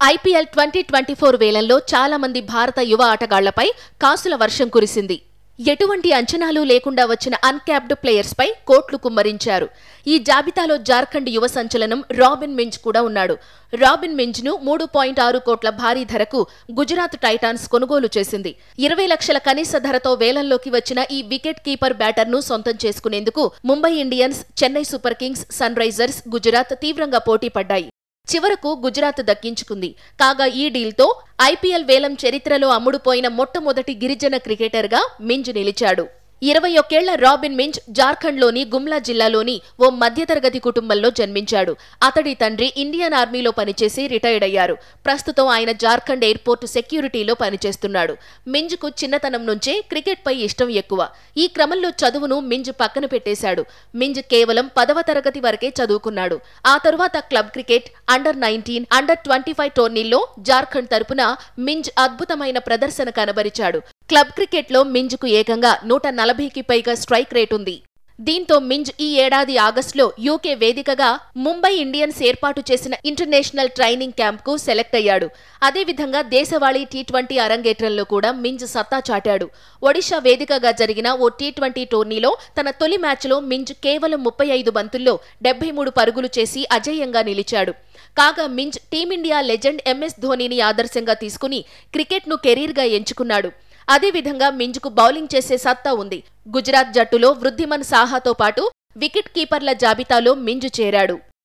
IPL 2024 వేలంలో చాలా మంది భారత యువ ఆటగాళ్లపై కాసుల వర్షం కురిసింది. ఎటువంటి అంచనాలు లేకుండా వచ్చిన అన్క్యాప్డ్ ప్లేయర్స్ పై కోట్లు కుమ్మరించారు. ఈ జాబితాలో జార్ఖండ్ యువ సంచలనం రాబిన్ మింజ్ కూడా ఉన్నాడు. రాబిన్ మింజ్ ను 3.6 కోట్ల భారీ ధరకు గుజరాత్ టైటాన్స్ కొనుగోలు చేసింది. 20 లక్షల కనీస ధరతో వేలంలోకి వచ్చిన ఈ వికెట్ కీపర్ బ్యాటర్ ను సొంతం చేసుకునేందుకు Mumbai Indians, Chennai Super Kings, Sunrisers, Gujarat తీవ్రంగా పోటీ పడ్డాయి. చివరకు గుజరాత్ దక్కించుకుంది. కాగా ఈ డీల్తో ఐపీఎల్ వేలం చరిత్రలో అమ్ముడుపోయిన మొట్టమొదటి గిరిజన క్రికెటర్గా మింజ్ నిలిచాడు. 21 ఏళ్ల రాబిన్ మింజ్ జార్ఖండ్లోని గుమ్లా జిల్లాలోని ఓ మధ్యతరగతి కుటుంబంలో జన్మించాడు. అతడి తండ్రి ఇండియన్ ఆర్మీలో పనిచేసి రిటైర్డ్ అయ్యారు. ప్రస్తుతం ఆయన జార్ఖండ్ ఎయిర్పోర్ట్ సెక్యూరిటీలో పనిచేస్తున్నాడు. మింజ్కు చిన్నతనం నుంచే క్రికెట్పై ఇష్టం ఎక్కువ. ఈ క్రమంలో చదువును మింజ్ పక్కన పెట్టేశాడు. మింజ్ కేవలం 10వ తరగతి వరకే చదువుకున్నాడు. ఆ తరువాత క్లబ్ క్రికెట్, అండర్-19, అండర్-25 టోర్నీల్లో జార్ఖండ్ తరపున మింజ్ అద్భుతమైన ప్రదర్శన కనబరిచాడు. క్లబ్ క్రికెట్లో మింజ్కు ఏకంగా 140కి పైగా స్ట్రైక్ రేట్ ఉంది. దీంతో మింజ్ ఈ ఏడాది ఆగస్టులో యూకే వేదికగా ముంబై ఇండియన్స్ ఏర్పాటు చేసిన ఇంటర్నేషనల్ ట్రైనింగ్ క్యాంప్కు సెలెక్ట్ అయ్యాడు. అదేవిధంగా దేశవాళీ టీ20 అరంగేట్రంలో కూడా మింజ్ సత్తా చాటాడు. ఒడిషా వేదికగా జరిగిన ఓ టీ20 టోర్నీలో తన తొలి మ్యాచ్లో మింజ్ కేవలం 35 బంతుల్లో 73 పరుగులు చేసి అజేయంగా నిలిచాడు. కాగా మింజ్ టీమిండియా లెజెండ్ ఎంఎస్ ధోనీని ఆదర్శంగా తీసుకుని క్రికెట్ను కెరీర్గా ఎంచుకున్నాడు. అదేవిధంగా మింజ్కు బౌలింగ్ చేసే సత్తా ఉంది. గుజరాత్ జట్టులో వృద్ధిమన్ సాహాతో పాటు వికెట్ కీపర్ల జాబితాలో మింజ్ చేరాడు.